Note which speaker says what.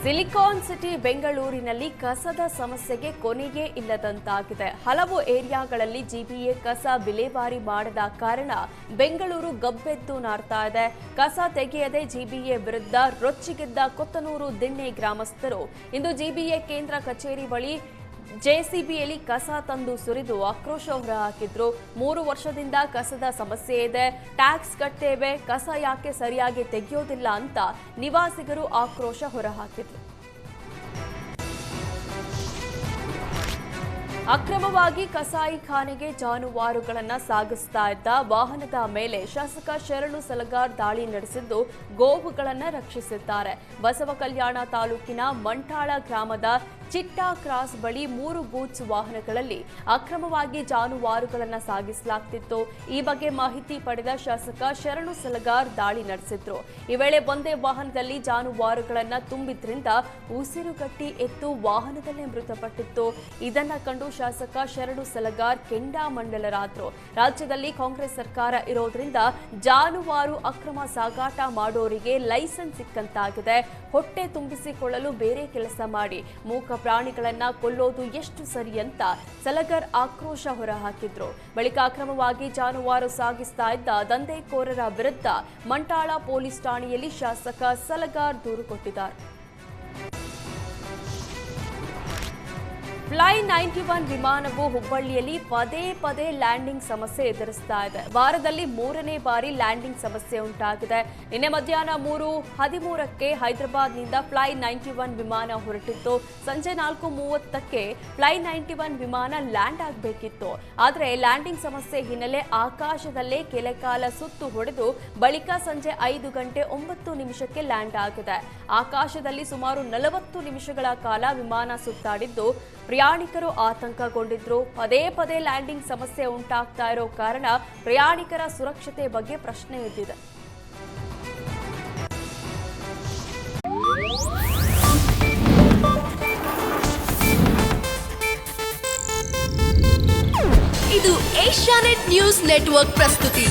Speaker 1: Silicon city ಬೆಂಗಳೂರಿನಲ್ಲಿ ಕಸದ ಸಮಸ್ಯೆಗೆ ಕೊನೆಯೇ ಇಲ್ಲದಂತಾಗಿದೆ. ಹಲವು ಏರಿಯಾಗಳಲ್ಲಿ ಜಿಬಿಎ ಕಸ ವಿಲೇವಾರಿ ಮಾಡದ ಕಾರಣ ಬೆಂಗಳೂರು ಗಬ್ಬೆದ್ದು ನಾರ್ತಾ ಇದೆ. ಕಸ ತೆಗೆಯದೆ ಜಿಬಿಎ ವಿರುದ್ಧ ರೊಚ್ಚಿಗೆದ್ದ ಕೊತ್ತನೂರು ದಿಣ್ಣೆ ಗ್ರಾಮಸ್ಥರು ಇಂದು ಜಿಬಿಎ ಕೇಂದ್ರ ಕಚೇರಿ ಬಳಿ ಜೆಸಿಬಿಯಲ್ಲಿ ಕಸ ತಂದು ಸುರಿದು ಆಕ್ರೋಶ ಹೊರಹಾಕಿದ್ರು. 3 ವರ್ಷದಿಂದ ಕಸದ ಸಮಸ್ಯೆ ಇದೆ, ಟ್ಯಾಕ್ಸ್ ಕಟ್ಟೇವೆ, ಕಸ ಯಾಕೆ ಸರಿಯಾಗಿ ತೆಗೆಯೋದಿಲ್ಲ ಅಂತ ನಿವಾಸಿಗರು ಆಕ್ರೋಶ ಹೊರಹಾಕಿದ್ರು. ಅಕ್ರಮವಾಗಿ ಕಸಾಯಿಖಾನೆಗೆ ಜಾನುವಾರುಗಳನ್ನು ಸಾಗಿಸ್ತಾ ಇದ್ದ ವಾಹನದ ಮೇಲೆ ಶಾಸಕ ಶರಣು ಸಲಗಾರ್ ದಾಳಿ ನಡೆಸಿದ್ದು ಗೋವುಗಳನ್ನು ರಕ್ಷಿಸಿದ್ದಾರೆ. ಬಸವ ಕಲ್ಯಾಣ ತಾಲೂಕಿನ ಮಂಟಾಳ ಗ್ರಾಮದ ಚಿಟ್ಟಾ ಕ್ರಾಸ್ ಬಳಿ 3 ಗೂಡ್ಸ್ ವಾಹನಗಳಲ್ಲಿ ಅಕ್ರಮವಾಗಿ ಜಾನುವಾರುಗಳನ್ನು ಸಾಗಿಸಲಾಗ್ತಿತ್ತು. ಈ ಬಗ್ಗೆ ಮಾಹಿತಿ ಪಡೆದ ಶಾಸಕ ಶರಣು ಸಲಗಾರ್ ದಾಳಿ ನಡೆಸಿದ್ರು. ಈ ವೇಳೆ ಒಂದೇ ವಾಹನದಲ್ಲಿ ಜಾನುವಾರುಗಳನ್ನು ತುಂಬಿದ್ರಿಂದ ಉಸಿರುಗಟ್ಟಿ ಎತ್ತು ವಾಹನದಲ್ಲೇ ಮೃತಪಟ್ಟಿತ್ತು. ಇದನ್ನ ಕಂಡು ಶಾಸಕ ಶರಣು ಸಲಗಾರ್ ಕೆಂಡಾಮಂಡಲರಾದ್ರು. ರಾಜ್ಯದಲ್ಲಿ ಕಾಂಗ್ರೆಸ್ ಸರ್ಕಾರ ಇರೋದ್ರಿಂದ ಜಾನುವಾರು ಅಕ್ರಮ ಸಾಗಾಟ ಮಾಡೋರಿಗೆ ಲೈಸೆನ್ಸ್ ಸಿಕ್ಕಂತಾಗಿದೆ. ಹೊಟ್ಟೆ ತುಂಬಿಸಿಕೊಳ್ಳಲು ಬೇರೆ ಕೆಲಸ ಮಾಡಿ ಮೂಕ ಪ್ರಾಣಿಗಳನ್ನ ಕೊಲ್ಲೋದು ಎಷ್ಟು ಸರಿ ಅಂತ ಸಲಗಾರ್ ಆಕ್ರೋಶ ಹೊರಹಾಕಿದ್ರು. ಬಳಿಕ ಅಕ್ರಮವಾಗಿ ಜಾನುವಾರು ಸಾಗಿಸ್ತಾ ಇದ್ದ ದಂಧೆಕೋರರ ವಿರುದ್ಧ ಮಂಟಾಳ ಪೊಲೀಸ್ ಠಾಣೆಯಲ್ಲಿ ಶಾಸಕ ಸಲಗಾರ್ ದೂರು ಕೊಟ್ಟಿದ್ದಾರೆ. ಫ್ಲೈ 91 ವಿಮಾನವು ಹುಬ್ಬಳ್ಳಿಯಲ್ಲಿ ಪದೇ ಲ್ಯಾಂಡಿಂಗ್ ಸಮಸ್ಯೆ ಎದುರಿಸ್ತಾ ಇದೆ. ವಾರದಲ್ಲಿ 3ನೇ ಬಾರಿ ಲ್ಯಾಂಡಿಂಗ್ ಸಮಸ್ಯೆ ಉಂಟಾಗಿದೆ. ನಿನ್ನೆ ಮಧ್ಯಾಹ್ನ 3:13ಕ್ಕೆ ಹೈದರಾಬಾದ್ನಿಂದ ಫ್ಲೈ 91 ವಿಮಾನ ಹೊರಟಿತ್ತು. ಸಂಜೆ 4:30ಕ್ಕೆ ಫ್ಲೈ 91 ವಿಮಾನ ಲ್ಯಾಂಡ್ ಆಗಬೇಕಿತ್ತು. ಆದರೆ ಲ್ಯಾಂಡಿಂಗ್ ಸಮಸ್ಯೆ ಹಿನ್ನೆಲೆ ಆಕಾಶದಲ್ಲೇ ಕೆಲಕಾಲ ಸುತ್ತು ಹೊಡೆದು ಬಳಿಕ ಸಂಜೆ 5:09 ಲ್ಯಾಂಡ್ ಆಗಿದೆ. ಆಕಾಶದಲ್ಲಿ ಸುಮಾರು 40 ನಿಮಿಷಗಳ ಕಾಲ ವಿಮಾನ ಸುತ್ತಾಡಿದ್ದು ಪ್ರಯಾಣಿಕರು ಆತಂಕಗೊಂಡಿದ್ರು. ಪದೇ ಲ್ಯಾಂಡಿಂಗ್ ಸಮಸ್ಯೆ ಉಂಟಾಗ್ತಾ ಇರೋ ಕಾರಣ ಪ್ರಯಾಣಿಕರ ಸುರಕ್ಷತೆ ಬಗ್ಗೆ ಪ್ರಶ್ನೆ ಎದ್ದಿದೆ.
Speaker 2: ಇದು ಏಷ್ಯಾನೆಟ್ ನ್ಯೂಸ್ ನೆಟ್ವರ್ಕ್ ಪ್ರಸ್ತುತಿ.